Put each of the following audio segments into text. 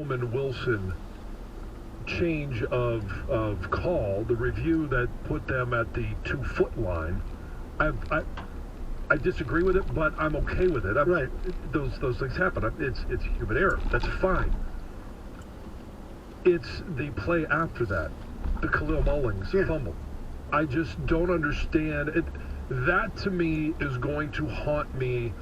Roman Wilson change of call, the review that put them at the 2-foot line, I disagree with it, but I'm okay with it. Right. Those things happen. It's human error. That's fine. It's the play after that, the Khalil Mullings fumble. I just don't understand it. That to me is going to haunt me.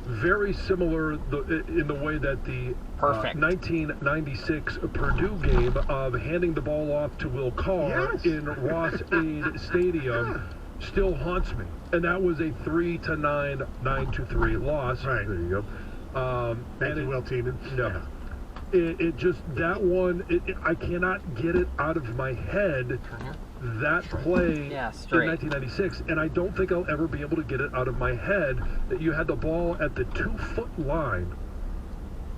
Very similar in the way that the 1996 Purdue game of handing the ball off to Will Carr in Ross-Ade Stadium still haunts me. And that was a 3-9, 9-3 loss. Right. There you go. Thank you, Will Tiemann. No. It just, that one, I cannot get it out of my head. That play in 1996, and I don't think I'll ever be able to get it out of my head that you had the ball at the 2-foot line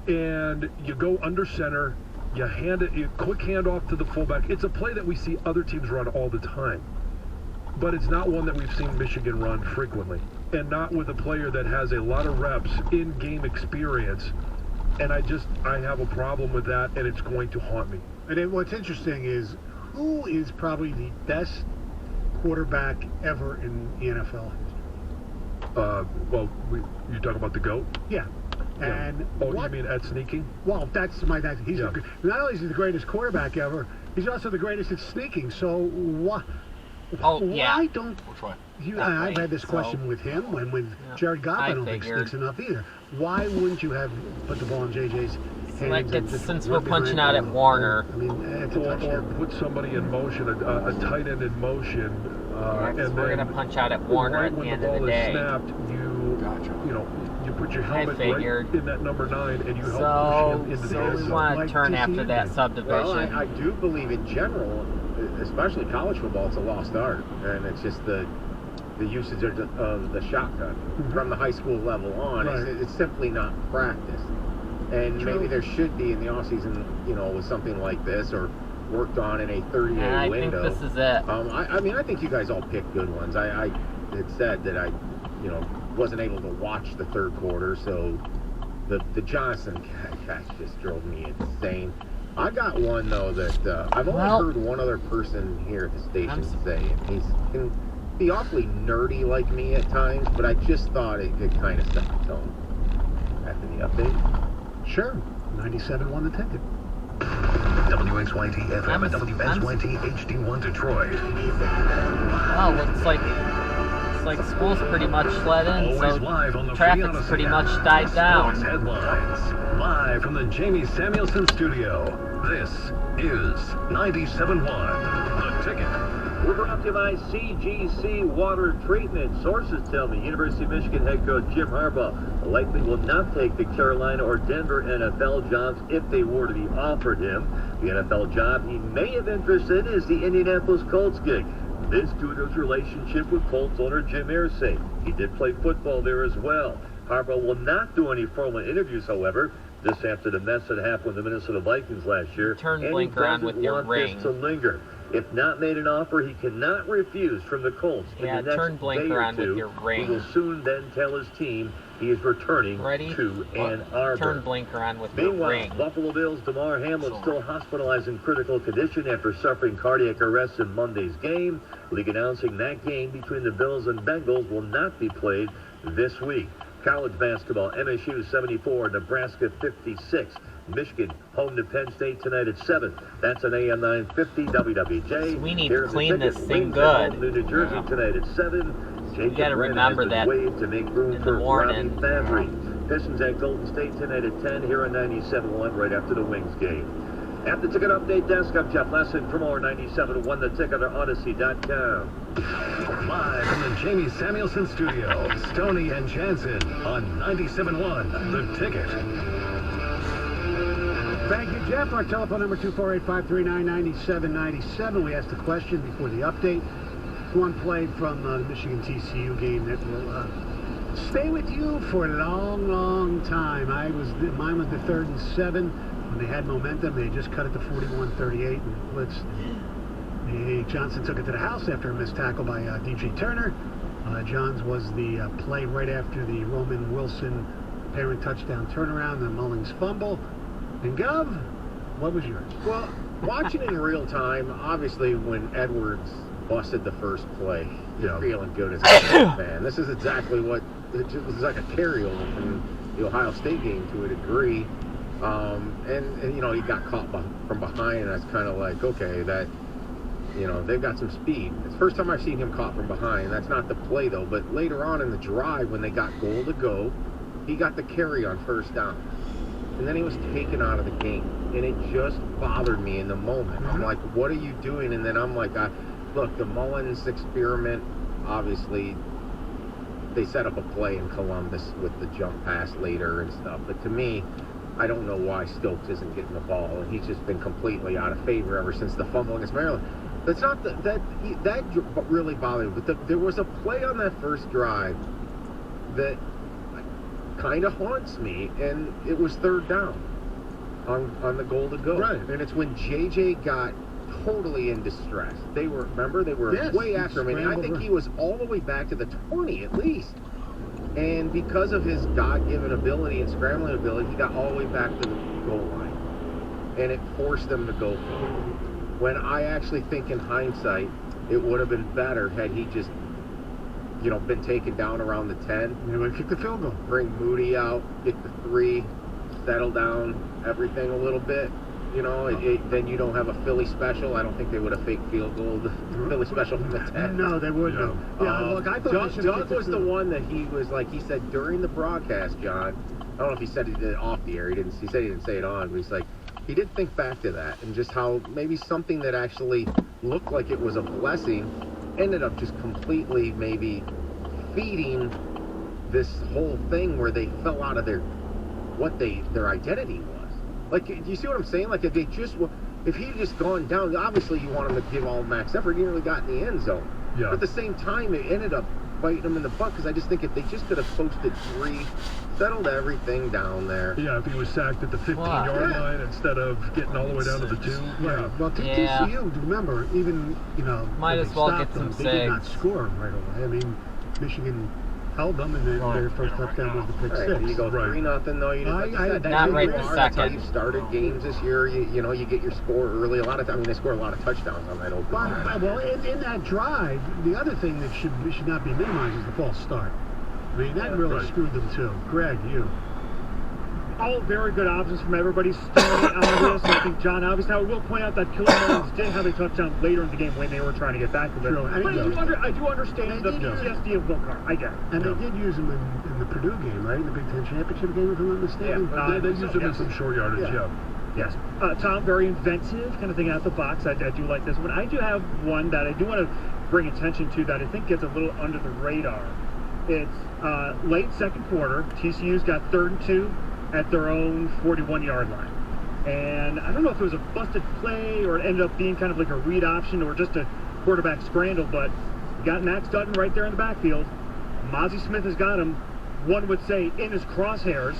and you go under center, you hand it, you quick hand off to the fullback. It's a play that we see other teams run all the time, but it's not one that we've seen Michigan run frequently, and not with a player that has a lot of reps in game experience. And I have a problem with that, and it's going to haunt me. And what's interesting is, who is probably the best quarterback ever in the NFL history? Well, you talk about the GOAT? Yeah. And you mean at sneaking? Well, that's not only is he the greatest quarterback ever, he's also the greatest at sneaking. So why don't Which one? I've had this question with him when Jared Goff I don't think sneaks enough either. Why wouldn't you have put the ball in JJ's hands? Since we're punching out at Warner. I mean, it's a touchdown. Or put somebody in motion, a tight end in motion. And we're going to punch out at Warner at the end of the day. Snapped, you put your helmet right in that number 9 and you help push him into the end zone. We want to turn after that subdivision. Well, I do believe in general, especially college football, it's a lost art. And it's just the usage of the shotgun from the high school level on. Right. It's simply not practiced. And maybe there should be in the offseason, with something like this, or worked on in a 30-day window. I think this is it. I mean, I think you guys all picked good ones. I had said that I, wasn't able to watch the third quarter, so the Johnson catch just drove me insane. I got one, though, that I've only heard one other person here at the station say, and he can be awfully nerdy like me at times, but I just thought it could kind of set the tone after the update. Sure. 97 won the ticket. WXYT FM and WSYT HD1 Detroit. Wow, looks like school's pretty much let in, so traffic's pretty much died down. Headlines. Live from the Jamie Samuelson studio, this is 97.1 The Ticket. We're brought to you by CGC Water Treatment. Sources tell me University of Michigan head coach Jim Harbaugh likely will not take the Carolina or Denver NFL jobs if they were to be offered him. The NFL job he may have interest in is the Indianapolis Colts gig. This due to his relationship with Colts owner Jim Irsay. He did play football there as well. Harbaugh will not do any formal interviews, however. This after the mess that happened with the Minnesota Vikings last year. Turn blinker on with your ring. To linger. If not made an offer, he cannot refuse from the Colts. Yeah, turn blinker on with your ring. He will soon then tell his team he is returning to Ann Arbor. Turn blinker on with your ring. Meanwhile, Buffalo Bills' Damar Hamlin still hospitalized in critical condition after suffering cardiac arrest in Monday's game. League announcing that game between the Bills and Bengals will not be played this week. College basketball, MSU 74, Nebraska 56. Michigan home to Penn State tonight at 7. That's an AM 950 WWJ. We need to clean this thing good. New Jersey tonight at 7. You got to remember that to make room in for the morning. Pistons at Golden State tonight at 10 here on 97.1 right after the Wings game. At the Ticket Update Desk, I'm Jeff Lesson. For more 97.1 The Ticket on Odyssey.com. Live from the Jamie Samuelson studio, Stoney and Jansen on 97.1 The Ticket. Thank you, Jeff. Our telephone number 248-539-9797. We asked a question before the update. One play from the Michigan TCU game that will stay with you for a long, long time. Mine was the 3rd and 7. When they had momentum, they just cut it to 41-38 and blitzed. Johnson took it to the house after a missed tackle by D.J. Turner. Johns was the play right after the Roman Wilson parent touchdown turnaround, the Mullings fumble. And Gov, What was yours? Well, watching in real time, obviously when Edwards busted the first play, you're feeling good as a fan. This is exactly what it was like a carryover from the Ohio State game to a degree. And you know, he got caught from behind, and I was kind of like, okay, that, you know, they've got some speed. It's the first time I've seen him caught from behind. That's not the play, though. But later on in the drive, when they got goal to go, he got the carry on first down. And then he was taken out of the game. And it just bothered me in the moment. I'm like, what are you doing? And then I'm like, look, the Mullins experiment, obviously, they set up a play in Columbus with the jump pass later and stuff. But to me, I don't know why Stokes isn't getting the ball. And he's just been completely out of favor ever since the fumble against Maryland. That's not that really bothered me. But there was a play on that first drive that kind of haunts me, and it was third down on the goal to go. Right. And it's when JJ got totally in distress. They were way after him. And I think he was all the way back to the 20 at least. And because of his God-given ability and scrambling ability, he got all the way back to the goal line. And it forced them to go for it. When I actually think in hindsight, it would have been better had he just, you know, been taken down around the 10. You would kick the field goal. Bring Moody out, get the 3, settle down everything a little bit. You know, then you don't have a Philly special. I don't think they would have faked field goal, the Philly special from the 10. No, they wouldn't. Yeah, look, I thought Doug was the one that he was like, he said during the broadcast, John, I don't know if he said he did it off the air. He said he didn't say it on, but he's like, he did think back to that and just how maybe something that actually looked like it was a blessing ended up just completely maybe feeding this whole thing where they fell out of their identity was. Like, do you see what I'm saying? Like, if he had just gone down, obviously you want him to give all max effort. He nearly got in the end zone. Yeah. But at the same time, it ended up biting him in the butt, because I just think if they just could have posted 3, settled everything down there. Yeah, if he was sacked at the 15-yard line instead of getting all the way down to the 2. Yeah. Well, TCU, remember, even, you know, might as well get some saves. They did not score right away. I mean, Michigan held them, and their first touchdown was the pick 6. You go 3-0, though. You not right this second. That's how you started games this year. You know, you get your score early. A lot of times, they score a lot of touchdowns on that open. Well, in that drive, the other thing that should not be minimized is the false start. I mean, that really screwed them too. Greg, you. All very good options from everybody starting on this. I think John obviously. Now, I will point out that Killer Mullins did have a touchdown later in the game when they were trying to get back to it. But I do understand the PTSD of Will Carr. I get it. And they did use him in the Purdue game, right? In the Big Ten Championship game, if I'm not mistaken. Yeah, they used him in some short yardage, Yes. Tom, very inventive, kind of thinking out the box. I do like this one. I do have one that I do want to bring attention to that I think gets a little under the radar. It's late second quarter. TCU's got 3rd and 2 at their own 41-yard line. And I don't know if it was a busted play or it ended up being kind of like a read option or just a quarterback scramble, but you got Max Dutton right there in the backfield. Mozzie Smith has got him, one would say, in his crosshairs.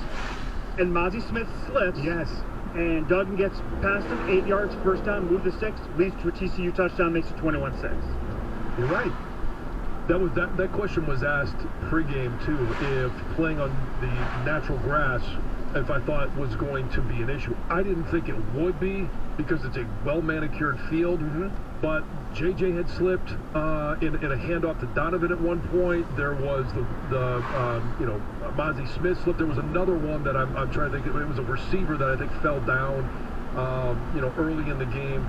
And Mozzie Smith slips. Yes. And Duggan gets past him, 8 yards, first down, move to 6, leads to a TCU touchdown, makes it 21-6. You're right. That question was asked pregame too, if playing on the natural grass, if I thought was going to be an issue. I didn't think it would be because it's a well-manicured field, but JJ had slipped in a handoff to Donovan at one point. There was the Mozzie Smith slipped. There was another one that I'm trying to think of. It was a receiver that I think fell down, early in the game,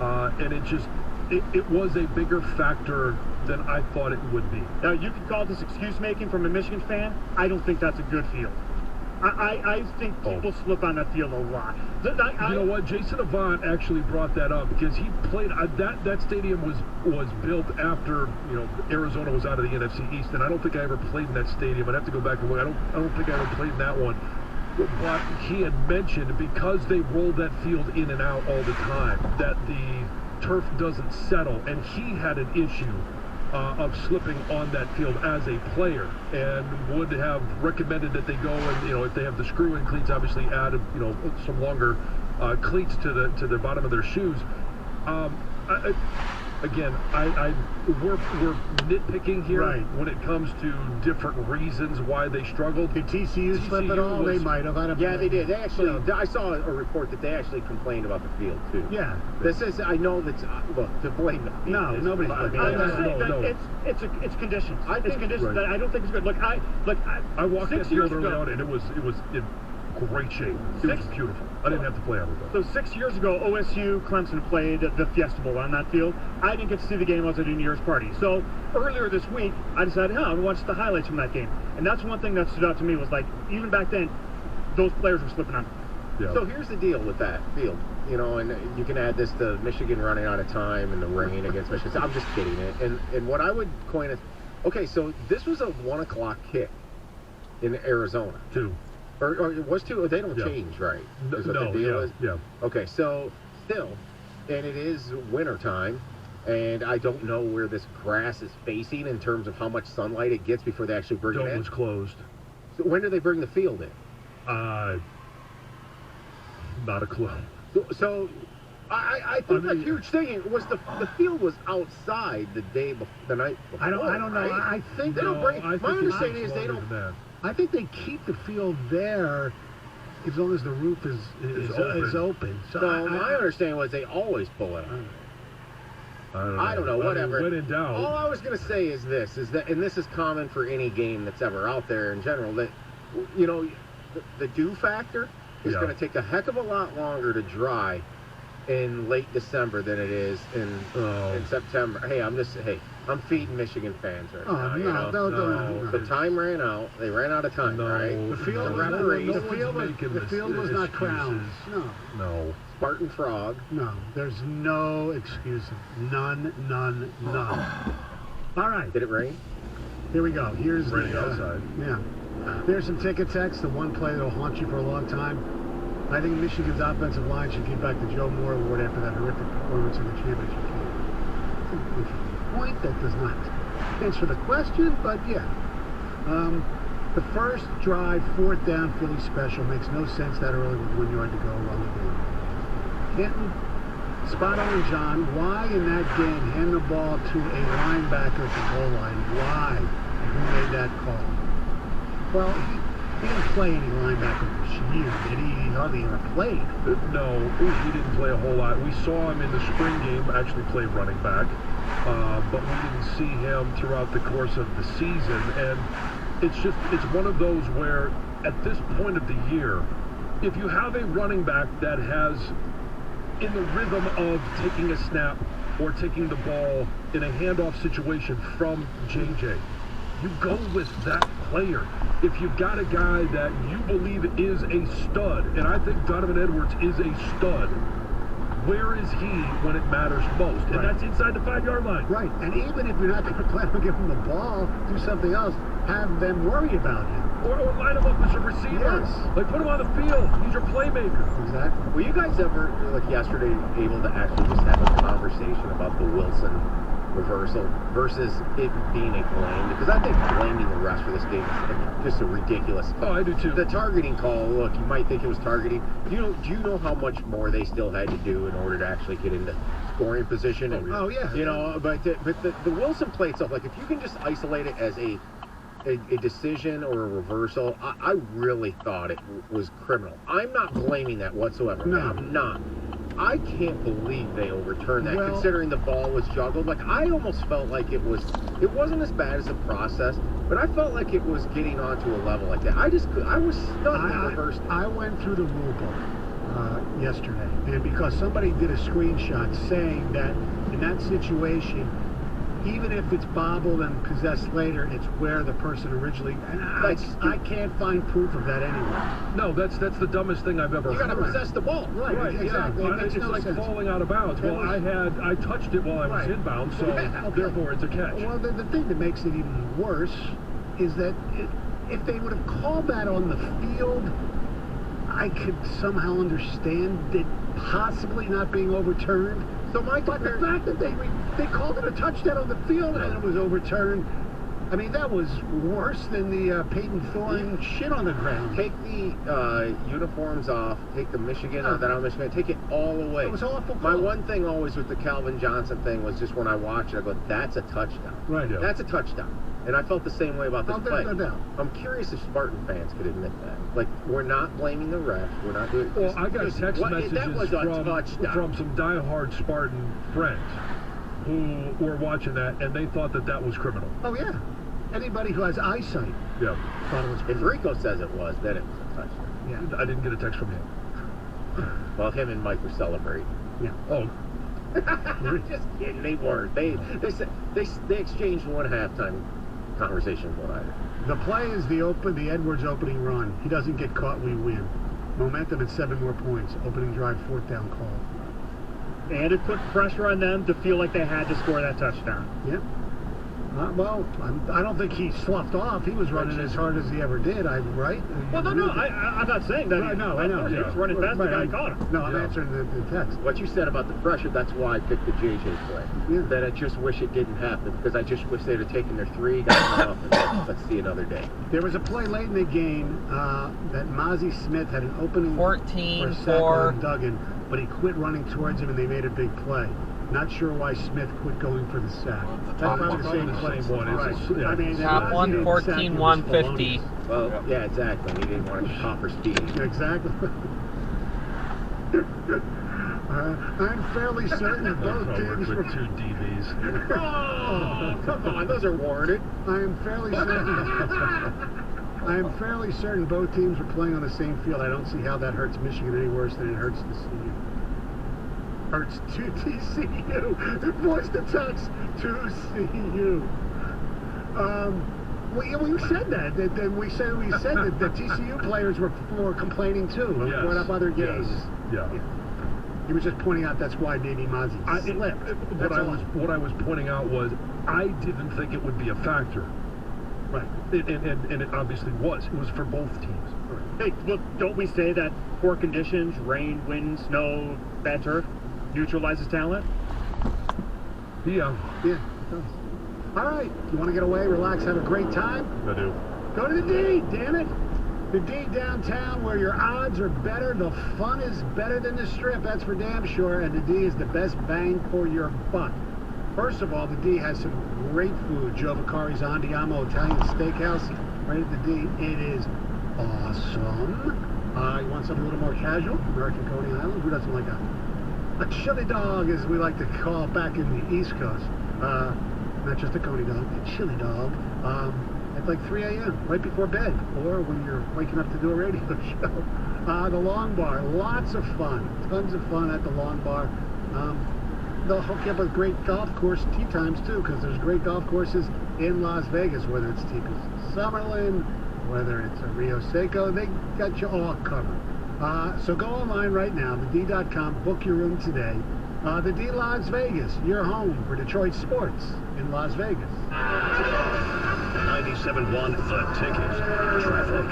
and it was a bigger factor than I thought it would be. Now, you could call this excuse-making from a Michigan fan. I don't think that's a good field. I think people slip on that field a lot. You know what? Jason Avant actually brought that up because he played that stadium was built after Arizona was out of the NFC East, and I don't think I ever played in that stadium. I'd have to go back and look. I don't think I ever played in that one. But he had mentioned because they roll that field in and out all the time that the turf doesn't settle, and he had an issue of slipping on that field as a player, and would have recommended that they go and if they have the screw-in cleats, obviously add some longer cleats to the bottom of their shoes. again, we're nitpicking here when it comes to different reasons why they struggled. Did TCU slip at all? They might have. Yeah, they did. They actually, I saw a report that they actually complained about the field too. Yeah. This is, I know that's, look, to blame the field. No, nobody's blaming. It's conditions. It's conditions that I don't think is good. Look, I walked that field early on, and it was in great shape. It was beautiful. I didn't have to play on it. So 6 years ago, OSU Clemson played the Fiesta Bowl on that field. I didn't get to see the game. I was at a New Year's party. So earlier this week, I decided, I'm going to watch the highlights from that game. And that's one thing that stood out to me was, like, even back then, those players were slipping on. Yeah. So here's the deal with that field, you know, and you can add this to Michigan running out of time and the rain against Michigan. So I'm just kidding it. And what I would coin it, okay, so this was a 1 o'clock kick in Arizona. 2. Or it was 2? They don't change, right? Is what the deal is? Yeah. Okay, so still, and it is winter time, and I don't know where this grass is facing in terms of how much sunlight it gets before they actually bring it in. Dome was closed. So when do they bring the field in? Not a clue. So I think a huge thing was the field was outside the night before. I don't know. Right? I think they don't bring. My understanding is they don't. I think they keep the field there as long as the roof is open. So my understanding was they always pull it out. I don't know. Whatever. When in doubt. All I was going to say is that, and this is common for any game that's ever out there in general, that, you know, the dew factor is going to take a heck of a lot longer to dry in late December than it is in September. I'm feeding Michigan fans right now. No. The time ran out. They ran out of time, right? The field was not crowned. No. Spartan Frog. No. There's no excuses. None. All right. Did it rain? Here we go. Here's raining outside. Yeah. There's some ticket text. The one play that'll haunt you for a long time. I think Michigan's offensive line should give back the Joe Moore Award after that horrific performance in the championship game. It's an interesting point that does not answer the question, but yeah. The first drive, 4th down, Philly special, makes no sense that early with 1 yard to go along the game. Canton, spot on, John. Why in that game hand the ball to a linebacker at the goal line? Why? Who made that call? Well, he didn't play any linebacker this year, did he? He hardly ever played. No, he didn't play a whole lot. We saw him in the spring game actually play running back, but we didn't see him throughout the course of the season. And it's one of those where, at this point of the year, if you have a running back that has, in the rhythm of taking a snap or taking the ball in a handoff situation from JJ, you go with that player. If you've got a guy that you believe is a stud, and I think Donovan Edwards is a stud, where is he when it matters most? And that's inside the 5-yard line. Right. And even if you're not going to plan on giving him the ball, do something else. Have them worry about him. Or line him up as a receiver. Yes. Like, put him on the field. He's your playmaker. Exactly. Were you guys ever, like yesterday, able to actually just have a conversation about the Wilson reversal versus it being a blame? Because I think blaming the refs for this game is just a ridiculous. Oh, I do too. The targeting call, look, you might think it was targeting. Do you know how much more they still had to do in order to actually get into scoring position? And, yeah. You know, but the Wilson play itself, like if you can just isolate it as a decision or a reversal, I really thought it was criminal. I'm not blaming that whatsoever. No. I'm not. I can't believe they overturned that, considering the ball was juggled. Like, I almost felt like it wasn't as bad as the process, but I felt like it was getting onto a level like that. I was stunned at the first. I went through the rule book yesterday, and because somebody did a screenshot saying that in that situation, even if it's bobbled and possessed later, it's where the person originally. And I can't find proof of that anywhere. No, that's the dumbest thing I've ever heard. You got to possess the ball, right? Exactly. Yeah. It's like falling out of bounds. Well, I touched it while I was inbound, so therefore it's a catch. Well, the thing that makes it even worse is that if they would have called that on the field, I could somehow understand it possibly not being overturned. But the fact that they called it a touchdown on the field and it was overturned, I mean, that was worse than the Peyton Thorne shit on the ground. Take the uniforms off, take the Michigan, that on Michigan, take it all away. It was awful. My one thing always with the Calvin Johnson thing was just when I watch it, I go, that's a touchdown. Right. Yeah. That's a touchdown. And I felt the same way about this play. No doubt. I'm curious if Spartan fans could admit that. Like, we're not blaming the refs. We're not doing. Well, I got text messages that was a touchdown. from some diehard Spartan friends who were watching that, and they thought that was criminal. Oh, yeah. Anybody who has eyesight thought it was criminal. If Rico says it was, then it was a touchdown. Yeah. I didn't get a text from him. Well, him and Mike were celebrating. Yeah. Oh. Just kidding. They weren't. They exchanged one halftime conversation with one either. The play is the Edwards opening run. He doesn't get caught, we win. Momentum at 7 more points. Opening drive, 4th down call. And it put pressure on them to feel like they had to score that touchdown. Yep. Well, I don't think he sloughed off. He was running as hard as he ever did, right? Well, no, I'm not saying that. I know. He was running fast, the guy caught him. No, I'm answering the text. What you said about the pressure, that's why I picked the JJ play. Yeah. That I just wish it didn't happen, because I just wish they'd have taken their 3, gotten off, and let's see another day. There was a play late in the game that Mozzie Smith had an opening 14 for Duggan, but he quit running towards him and they made a big play. Not sure why Smith quit going for the sack. That's probably the same play. Right. I mean, top 114, 150. Well, yeah, exactly. He didn't want to cop for speed. Exactly. I'm fairly certain that both teams were 2 DBs. Oh, come on, those are warranted. I am fairly certain both teams were playing on the same field. I don't see how that hurts Michigan any worse than it hurts TCU. Hurts to TCU. It forced the touch to CU. We said that. We said that the TCU players were complaining too. We brought up other games. Yeah. He was just pointing out that's why Davey Mozzie slipped. What I was pointing out was I didn't think it would be a factor. Right. And it obviously was. It was for both teams. Hey, look, don't we say that poor conditions, rain, wind, snow, bad turf, neutralizes talent? Yeah. Yeah, it does. All right. You want to get away, relax, have a great time? I do. Go to the D, damn it. The D downtown, where your odds are better, the fun is better than the Strip, that's for damn sure, and the D is the best bang for your buck. First of all, the D has some great food. Joe Vicari's Andiamo Italian Steakhouse, right at the D. It is awesome. You want something a little more casual? American Coney Island. Who doesn't like a chili dog, as we like to call it back in the East Coast? Not just a Coney dog, a chili dog. At like 3 a.m., right before bed, or when you're waking up to do a radio show. The Long Bar, lots of fun. Tons of fun at the Long Bar. They'll hook you up with great golf course tee times, too, because there's great golf courses in Las Vegas, whether it's TPC Summerlin, whether it's a Rio Seco, they got you all covered. So go online right now, thed.com, book your room today. The D Las Vegas, your home for Detroit sports in Las Vegas. 97.1 The Ticket. Traffic.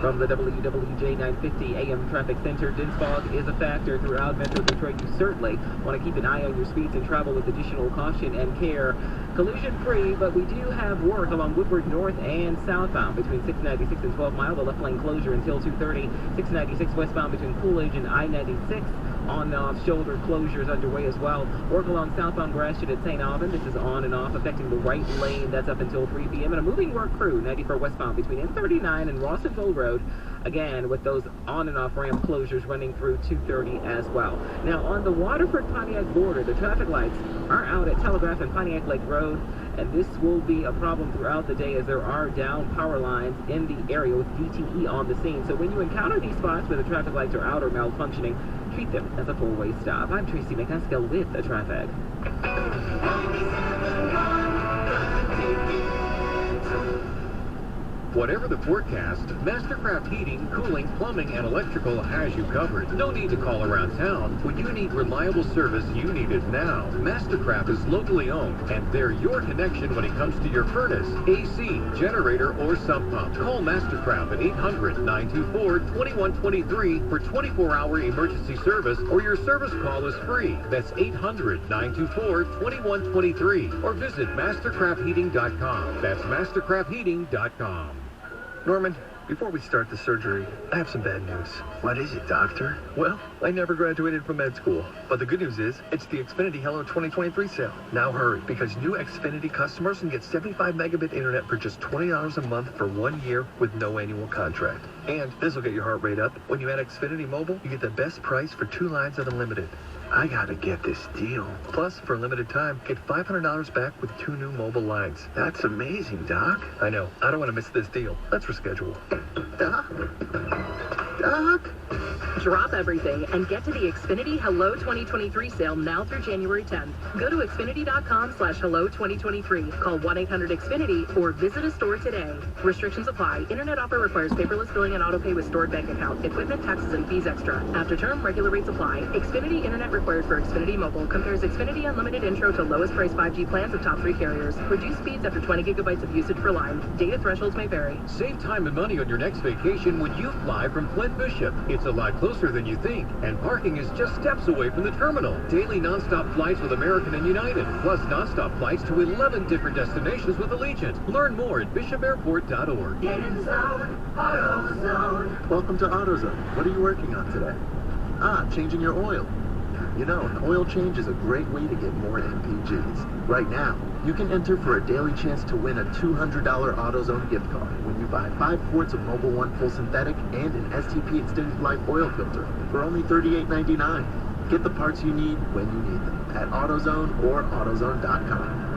From the WWJ 950 AM Traffic Center, dense fog is a factor throughout Metro Detroit. You certainly want to keep an eye on your speeds and travel with additional caution and care. Collision-free, but we do have work along Woodward North and southbound between 696 and 12 Mile. The left lane closure until 2:30. 696 westbound between Coolidge and I-96. On and off shoulder closures underway as well. Work along southbound Gratiot at St. Alban. This is on and off, affecting the right lane. That's up until 3 p.m. And a moving work crew, 94 westbound between N39 and Rawsonville Road. Again, with those on and off ramp closures running through 2:30 as well. Now, on the Waterford-Pontiac border, the traffic lights are out at Telegraph and Pontiac Lake Road. And this will be a problem throughout the day as there are down power lines in the area with DTE on the scene. So when you encounter these spots where the traffic lights are out or malfunctioning, treat them as a four-way stop. I'm Tracy McCaskill with the traffic. Whatever the forecast, Mastercraft Heating, Cooling, Plumbing, and Electrical has you covered. No need to call around town. When you need reliable service, you need it now. Mastercraft is locally owned, and they're your connection when it comes to your furnace, AC, generator, or sump pump. Call Mastercraft at 800-924-2123 for 24-hour emergency service, or your service call is free. That's 800-924-2123, or visit mastercraftheating.com. That's mastercraftheating.com. Norman, before we start the surgery, I have some bad news. What is it, doctor? Well, I never graduated from med school. But the good news is, it's the Xfinity Hello 2023 sale. Now hurry, because new Xfinity customers can get 75 megabit internet for just $20 a month for 1 year with no annual contract. And this will get your heart rate up. When you add Xfinity Mobile, you get the best price for 2 lines of unlimited. I gotta get this deal. Plus, for a limited time, get $500 back with 2 new mobile lines. That's amazing, Doc. I know. I don't want to miss this deal. Let's reschedule. Doc? Doc? Drop everything and get to the Xfinity Hello 2023 sale now through January 10th. Go to Xfinity.com/Hello2023. Call 1-800-XFINITY or visit a store today. Restrictions apply. Internet offer requires paperless billing and autopay with stored bank account. Equipment, taxes, and fees extra. After term, regular rates apply. Xfinity Internet required for Xfinity Mobile. Compares Xfinity Unlimited Intro to lowest price 5G plans of top 3 carriers. Reduced speeds after 20 gigabytes of usage per line. Data thresholds may vary. Save time and money on your next vacation when you fly from Flint Bishop. It's a lot closer than you think, and parking is just steps away from the terminal. Daily nonstop flights with American and United, plus nonstop flights to 11 different destinations with Allegiant. Learn more at bishopairport.org. Welcome to AutoZone. What are you working on today? Changing your oil. You know, an oil change is a great way to get more MPGs. Right now, you can enter for a daily chance to win a $200 AutoZone gift card when you buy 5 quarts of Mobil 1 Full Synthetic and an STP Extended Life oil filter for only $38.99. Get the parts you need when you need them at AutoZone or AutoZone.com.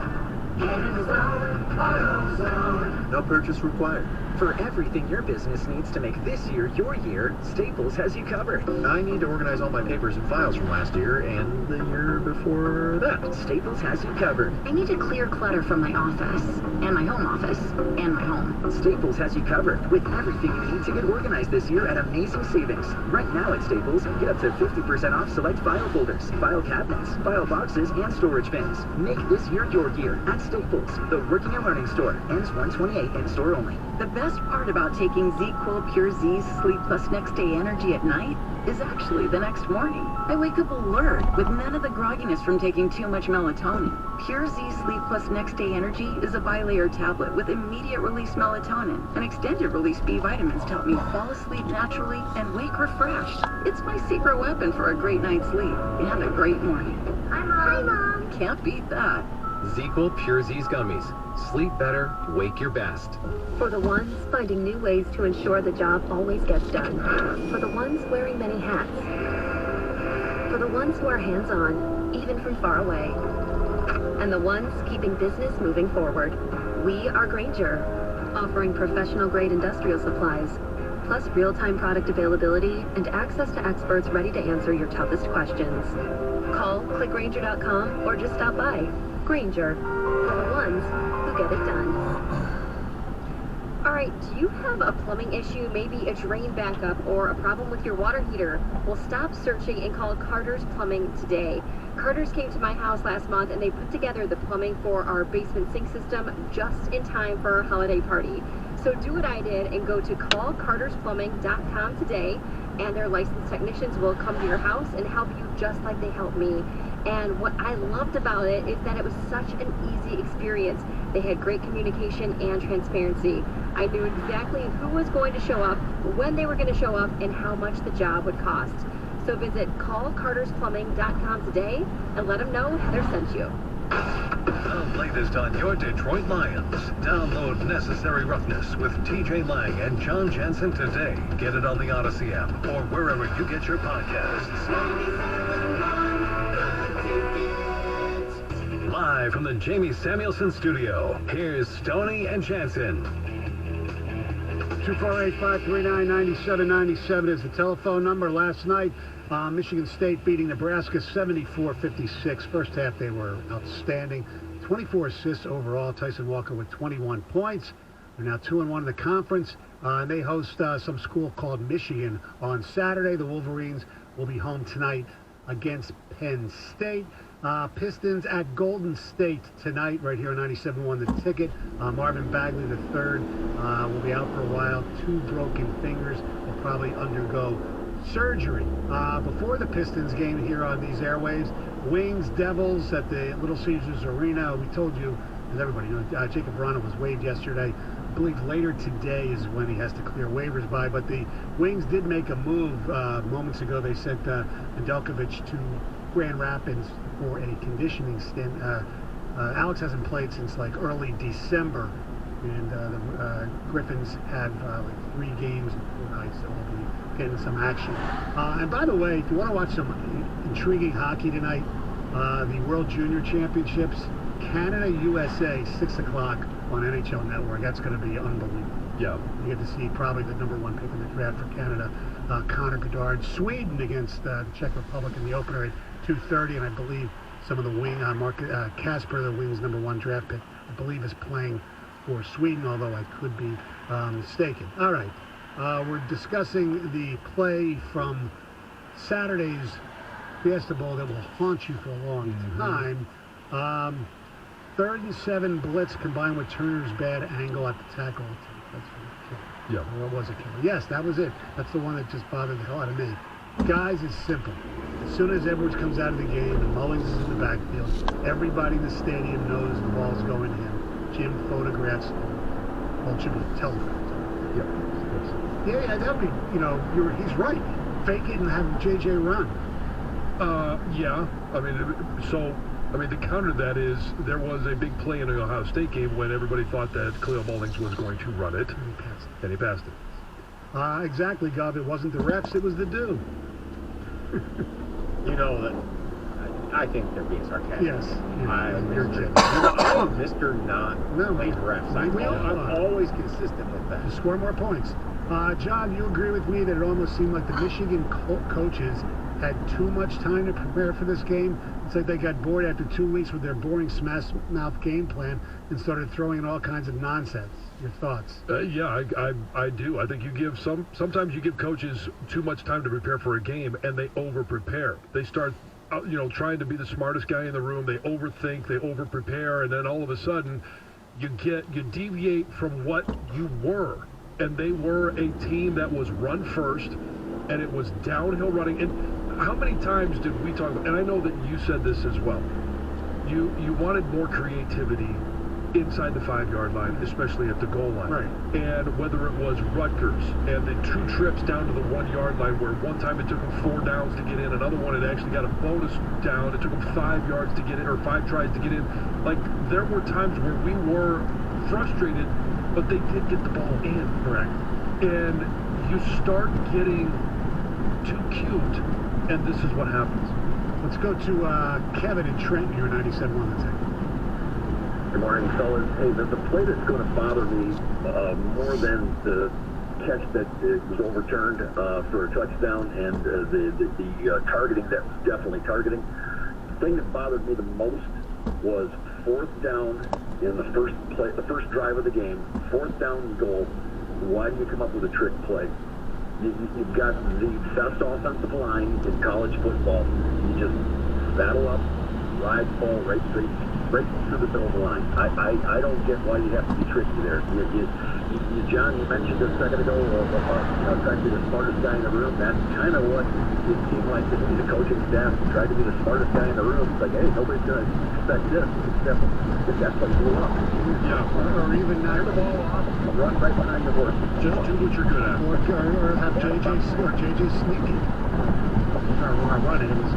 No purchase required. For everything your business needs to make this year your year, Staples has you covered. I need to organize all my papers and files from last year and the year before that. Staples has you covered. I need to clear clutter from my office, and my home office, and my home. Staples has you covered with everything you need to get organized this year at amazing savings. Right now at Staples, get up to 50% off select file folders, file cabinets, file boxes, and storage bins. Make this year your year at Staples, the working and learning store. Ends 1/28 in store only. The best part about taking ZzzQuil Pure Z Sleep Plus Next Day Energy at night is actually the next morning. I wake up alert with none of the grogginess from taking too much melatonin. Pure Z Sleep Plus Next Day Energy is a bilayer tablet with immediate release melatonin and extended release B vitamins to help me fall asleep naturally and wake refreshed. It's my secret weapon for a great night's sleep and a great morning. Hi, Mom. Hi, Mom. Can't beat that. ZzzQuil Pure Z's Gummies. Sleep better, wake your best. For the ones finding new ways to ensure the job always gets done. For the ones wearing many hats. For the ones who are hands-on, even from far away. And the ones keeping business moving forward. We are Grainger, offering professional-grade industrial supplies, plus real-time product availability and access to experts ready to answer your toughest questions. Call, click Grainger.com, or just stop by. Grainger, for the ones who get it done. All right, do you have a plumbing issue, maybe a drain backup, or a problem with your water heater? Well, stop searching and call Carter's Plumbing today. Carter's came to my house last month and they put together the plumbing for our basement sink system just in time for our holiday party. So do what I did and go to callcartersplumbing.com today, and their licensed technicians will come to your house and help you just like they helped me. And what I loved about it is that it was such an easy experience. They had great communication and transparency. I knew exactly who was going to show up, when they were going to show up, and how much the job would cost. So visit callcartersplumbing.com today and let them know Heather sent you. The latest on your Detroit Lions. Download Necessary Roughness with TJ Lang and John Jensen today. Get it on the Odyssey app or wherever you get your podcasts. Live from the Jamie Samuelson studio, here's Stoney and Jansen. 248-539-9797 is the telephone number. Last night, Michigan State beating Nebraska 74-56. First half, they were outstanding. 24 assists overall. Tyson Walker with 21 points. They're now 2-1 in the conference, and they host some school called Michigan on Saturday. The Wolverines will be home tonight against Penn State. Pistons at Golden State tonight, right here on 97.1 The Ticket. Marvin Bagley III will be out for a while. 2 broken fingers, will probably undergo surgery. Before the Pistons game here on these airwaves, Wings Devils at the Little Caesars Arena. We told you, as everybody, Jacob Vrana was waived yesterday. I believe later today is when he has to clear waivers by, but the Wings did make a move moments ago. They sent Nedeljkovic to Grand Rapids for a conditioning stint. Alex hasn't played since like early December, and the Griffins have like 3 games in 4 nights, so they'll be getting some action. And by the way, if you want to watch some intriguing hockey tonight, the World Junior Championships, Canada-USA, 6 o'clock on NHL Network. That's going to be unbelievable. Yeah. You get to see probably the #1 pick in the draft for Canada, Connor Bedard. Sweden against the Czech Republic in the opener at 2:30, and I believe some of the wing, Casper, the Wings #1 draft pick, I believe is playing for Sweden, although I could be mistaken. All right. We're discussing the play from Saturday's Fiesta Bowl that will haunt you for a long time. 3rd and 7 blitz combined with Turner's bad angle at the tackle. That's a killer. Yeah. Or was a killer? Yes, that was it. That's the one that just bothered the hell out of me. Guys, it's simple. As soon as Edwards comes out of the game and Mullings is in the backfield, everybody in the stadium knows the ball's going to him. Jim photographs, well, Jim telegraphs. Yeah, that'd be, he's right. Fake it and have JJ run. Yeah. The counter to that is there was a big play in the Ohio State game when everybody thought that Khalil Mullings was going to run it, and he passed it. Exactly, Gov. It wasn't the refs, it was the do. I think they're being sarcastic. Yes. You're kidding. Mr. Non-late refs. I'm always consistent with that. To score more points. John, you agree with me that it almost seemed like the Michigan coaches had too much time to prepare for this game? It's like they got bored after 2 weeks with their boring smash-mouth game plan and started throwing in all kinds of nonsense. Your thoughts? Yeah, I do. I think sometimes you give coaches too much time to prepare for a game, and they over-prepare. They start, trying to be the smartest guy in the room. They overthink, they over-prepare, and then all of a sudden, you deviate from what you were. And they were a team that was run first, and it was downhill running. And how many times did we talk about, and I know that you said this as well, you wanted more creativity inside the 5-yard line, especially at the goal line. Right. And whether it was Rutgers and the 2 trips down to the 1-yard line where one time it took them 4 downs to get in, another one it actually got a bonus down, it took them 5 yards to get in, or 5 tries to get in. Like, there were times where we were frustrated, but they did get the ball in. Correct. And you start getting too cute, and this is what happens. Let's go to Kevin in Trenton here, 97.1 The Ticket. Good morning, fellas. Hey, the play that's going to bother me more than the catch that was overturned for a touchdown and the targeting that was definitely targeting. The thing that bothered me the most was 4th down in the first drive of the game. 4th down and goal. Why do you come up with a trick play? You've got the best offensive line in college football. You just battle up, ride the ball right through the middle of the line. I don't get why you have to be tricky there. John, you mentioned a second ago trying to be the smartest guy in the room. That's kind of what it seemed like to me. The coaching staff tried to be the smartest guy in the room. It's like, hey, nobody's going to expect this. Except if that's what blew up. Yeah, or even turn the ball off, run right behind the horse. Just do what you're good at. Or have JJ sneaky. Or running. It was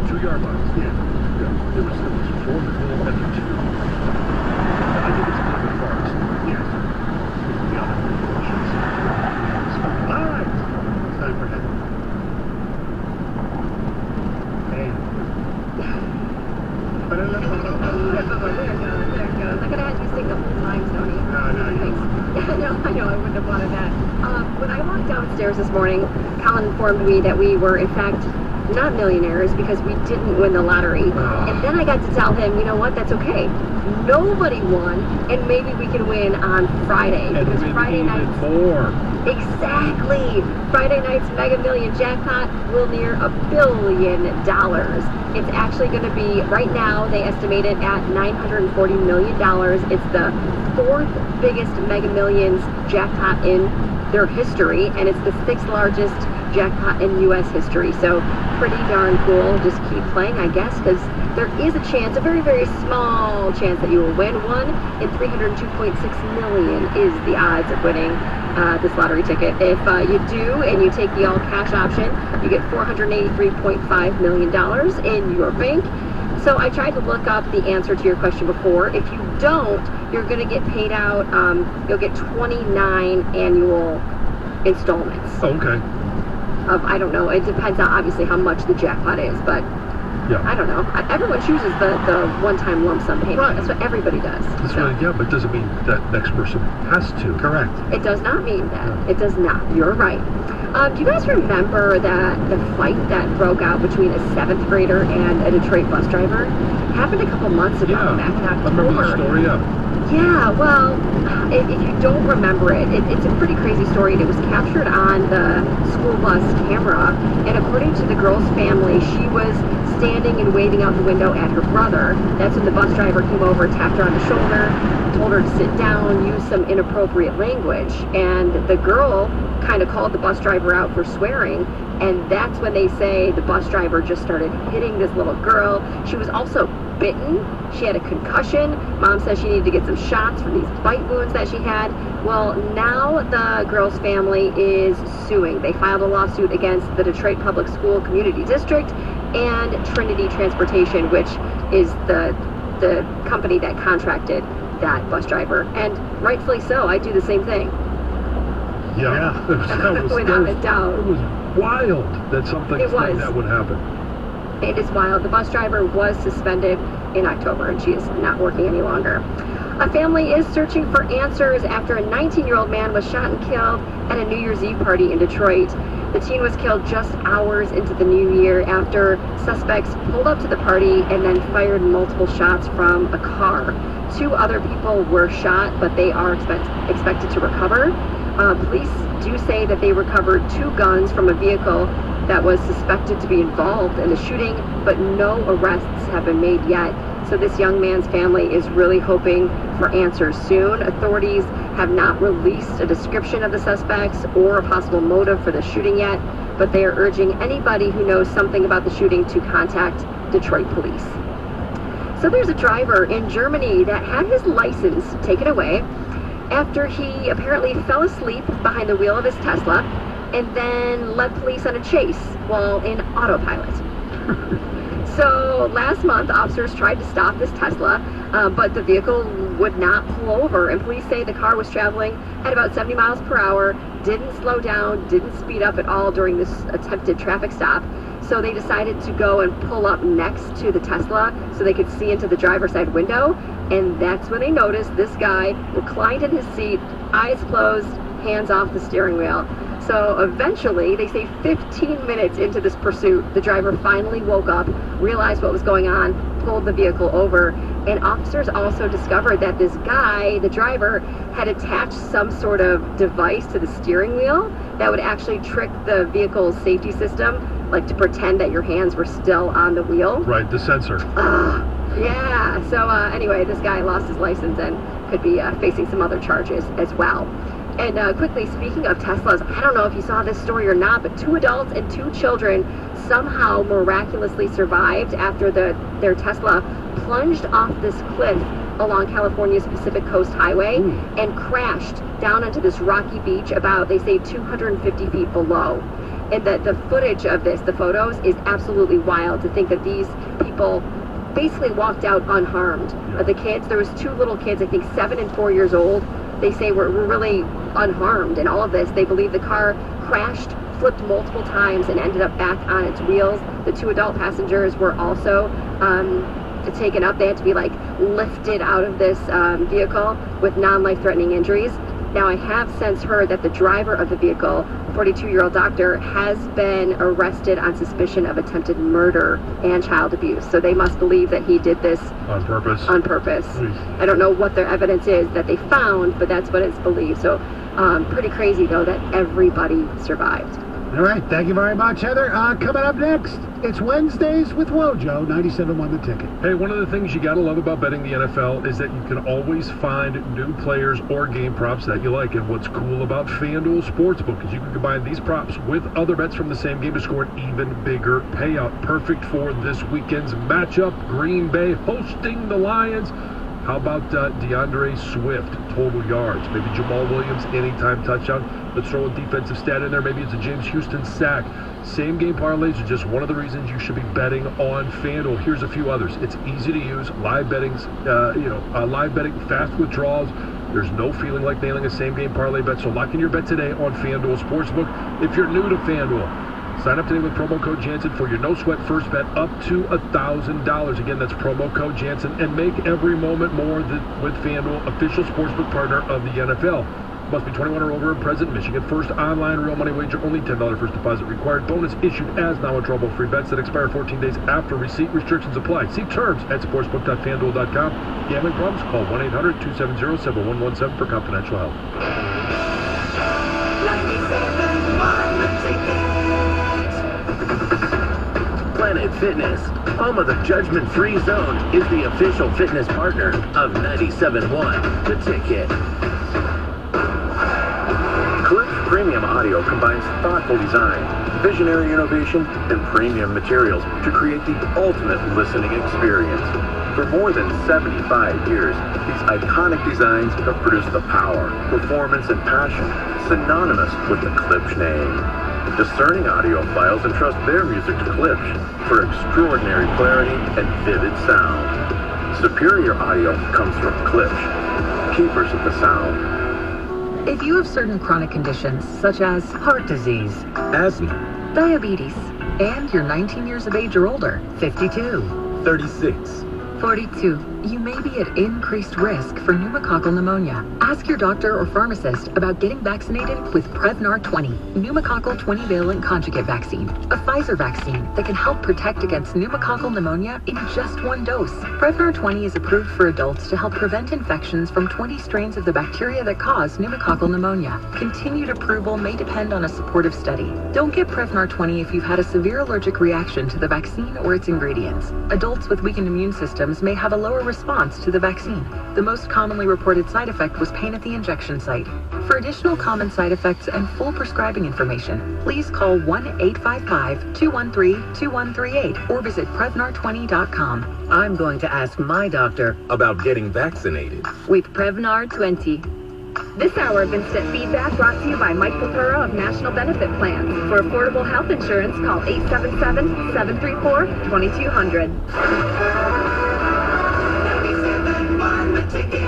2-yard lines. Yeah. It was 4 to goal and then 2. I think it's a little bit far. Yes. All right. It's time for head. Hey. There it goes. I could have had you sing the whole time, Tony. No, I know. I wouldn't have wanted that. When I walked downstairs this morning, Colin informed me that we were, in fact, not millionaires because we didn't win the lottery. And then I got to tell him, you know what, that's okay. Nobody won, and maybe we can win on Friday. And because win Friday nights, more. Exactly. Friday night's Mega Million jackpot will near $1 billion. It's actually going to be, right now, they estimate it at $940 million. It's the fourth biggest Mega Millions jackpot in their history, and it's the sixth largest jackpot in U.S. history. So pretty darn cool. Just keep playing, I guess, because there is a chance, a very, very small chance that you will win. 1 in 302.6 million is the odds of winning this lottery ticket. If you do and you take the all-cash option, you get $483.5 million in your bank. So I tried to look up the answer to your question before. If you don't, you're going to get paid out, you'll get 29 annual installments. Okay. Of, I don't know, it depends on obviously how much the jackpot is, but yeah. I don't know. Everyone chooses the one-time lump sum payment. Right. That's what everybody does. That's right, yeah, but it doesn't mean that next person has to. Correct. It does not mean that. Yeah. It does not. You're right. Do you guys remember the fight that broke out between a 7th grader and a Detroit bus driver? It happened a couple months ago, back in October. I remember the story, Yeah, well, if you don't remember it, it's a pretty crazy story, and it was captured on the school bus camera, and according to the girl's family, she was standing and waving out the window at her brother. That's when the bus driver came over, tapped her on the shoulder, told her to sit down, used some inappropriate language, and the girl kind of called the bus driver out for swearing, and that's when they say the bus driver just started hitting this little girl. She was also bitten. She had a concussion. Mom says she needed to get some shots for these bite wounds that she had. Well, now the girl's family is suing. They filed a lawsuit against the Detroit Public School Community District and Trinity Transportation, which is the company that contracted that bus driver. And rightfully so. I do the same thing. Yeah. Without a doubt. It was wild that something like that would happen. It is wild. The bus driver was suspended in October, and she is not working any longer. A family is searching for answers after a 19-year-old man was shot and killed at a New Year's Eve party in Detroit. The teen was killed just hours into the new year after suspects pulled up to the party and then fired multiple shots from a car. 2 other people were shot, but they are expected to recover. Police do say that they recovered 2 guns from a vehicle that was suspected to be involved in the shooting, but no arrests have been made yet. So this young man's family is really hoping for answers soon. Authorities have not released a description of the suspects or a possible motive for the shooting yet, but they are urging anybody who knows something about the shooting to contact Detroit police. So there's a driver in Germany that had his license taken away after he apparently fell asleep behind the wheel of his Tesla and then led police on a chase while in autopilot. So last month, officers tried to stop this Tesla, but the vehicle would not pull over, and police say the car was traveling at about 70 miles per hour, didn't slow down, didn't speed up at all during this attempted traffic stop. So they decided to go and pull up next to the Tesla so they could see into the driver's side window, and that's when they noticed this guy reclined in his seat, eyes closed, hands off the steering wheel. So eventually, they say 15 minutes into this pursuit, the driver finally woke up, realized what was going on, pulled the vehicle over, and officers also discovered that this guy, the driver, had attached some sort of device to the steering wheel that would actually trick the vehicle's safety system, like to pretend that your hands were still on the wheel. Right, the sensor. Yeah, so anyway, this guy lost his license and could be facing some other charges as well. And quickly, speaking of Teslas, I don't know if you saw this story or not, but 2 adults and 2 children somehow miraculously survived after their Tesla plunged off this cliff along California's Pacific Coast Highway and crashed down onto this rocky beach about, they say, 250 feet below. And the footage of this, the photos, is absolutely wild to think that these people basically walked out unharmed. The kids, there was 2 little kids, I think 7 and 4 years old, they say were really unharmed in all of this. They believe the car crashed, flipped multiple times, and ended up back on its wheels. The 2 adult passengers were also taken up. They had to be like lifted out of this vehicle with non-life-threatening injuries. Now, I have since heard that the driver of the vehicle 42-year-old doctor, has been arrested on suspicion of attempted murder and child abuse. So they must believe that he did this on purpose. I don't know what their evidence is that they found, but that's what it's believed. So pretty crazy, though, that everybody survived. All right, thank you very much, Heather. Coming up next, it's Wednesdays with Wojo, 97.1 The Ticket. Hey, one of the things you got to love about betting the NFL is that you can always find new players or game props that you like. And what's cool about FanDuel Sportsbook is you can combine these props with other bets from the same game to score an even bigger payout. Perfect for this weekend's matchup. Green Bay hosting the Lions. How about DeAndre Swift, total yards? Maybe Jamal Williams, anytime touchdown. Let's throw a defensive stat in there. Maybe it's a James Houston sack. Same game parlays are just one of the reasons you should be betting on FanDuel. Here's a few others. It's easy to use. Live betting, live betting, fast withdrawals. There's no feeling like nailing a same game parlay bet. So lock in your bet today on FanDuel Sportsbook. If you're new to FanDuel, sign up today with promo code Jansen for your no-sweat first bet up to $1,000. Again, that's promo code Jansen, and make every moment more with FanDuel, official sportsbook partner of the NFL. Must be 21 or over and present in Michigan. First online real money wager, only $10 first deposit required. Bonus issued as now a trouble-free bets that expire 14 days after receipt. Restrictions apply. See terms at sportsbook.fanduel.com. Gambling problems? Call 1-800-270-7117 for confidential help. 97.1 The Ticket. Planet Fitness, home of the judgment-free zone, is the official fitness partner of 97.1 The Ticket. Clips Premium Audio combines thoughtful design, visionary innovation, and premium materials to create the ultimate listening experience. For more than 75 years, these iconic designs have produced the power, performance, and passion synonymous with the Klipsch name. Discerning audiophiles entrust their music to Klipsch for extraordinary clarity and vivid sound. Superior audio comes from Klipsch, keepers of the sound. If you have certain chronic conditions, such as heart disease, asthma, diabetes, and you're 19 years of age or older, 52, 36, 42, you may be at increased risk for pneumococcal pneumonia. Ask your doctor or pharmacist about getting vaccinated with Prevnar 20, pneumococcal 20-valent conjugate vaccine, a Pfizer vaccine that can help protect against pneumococcal pneumonia in just one dose. Prevnar 20 is approved for adults to help prevent infections from 20 strains of the bacteria that cause pneumococcal pneumonia. Continued approval may depend on a supportive study. Don't get Prevnar 20 if you've had a severe allergic reaction to the vaccine or its ingredients. Adults with weakened immune systems may have a lower response to the vaccine. The most commonly reported side effect was pain at the injection site. For additional common side effects and full prescribing information, please call 1-855-213-2138 or visit Prevnar20.com. I'm going to ask my doctor about getting vaccinated with Prevnar 20. This hour of Instant Feedback brought to you by Mike Papura of National Benefit Plans. For affordable health insurance, call 877-734-2200. 97.1 The Ticket.